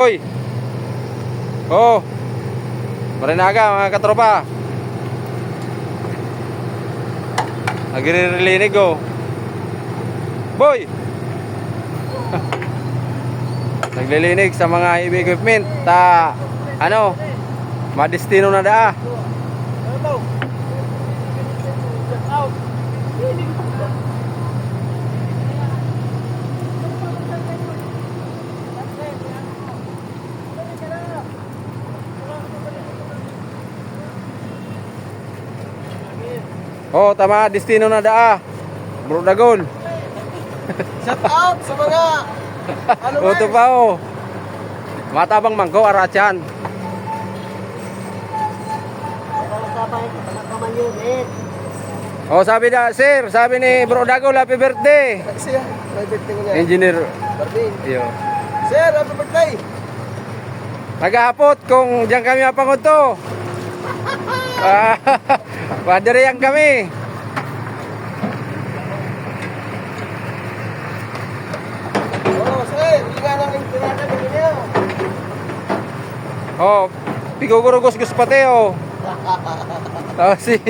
Hoy. Oh. Marinaga mga katropa. Nagre-relinig oh. Boy. Naglilinig sa mga heavy equipment ta ano, madestino na daa. Oh, tama, destino na daa. Bro Dagon. Shout out sa mga Uto pa oh. Matabang mangko arachan. Oh, sabi da, sir, sabi ni Bro Dagon, happy birthday. Siya, may birthday ko niya. Engineer. Birthday. Iyo. Sir, happy birthday. Nagahapot kung diyan kami mapangunto. Padereyang kami. Oh, sir, liga lang yung pinata niyo. Oh, pigugurugos-gus pati oh. Oh, si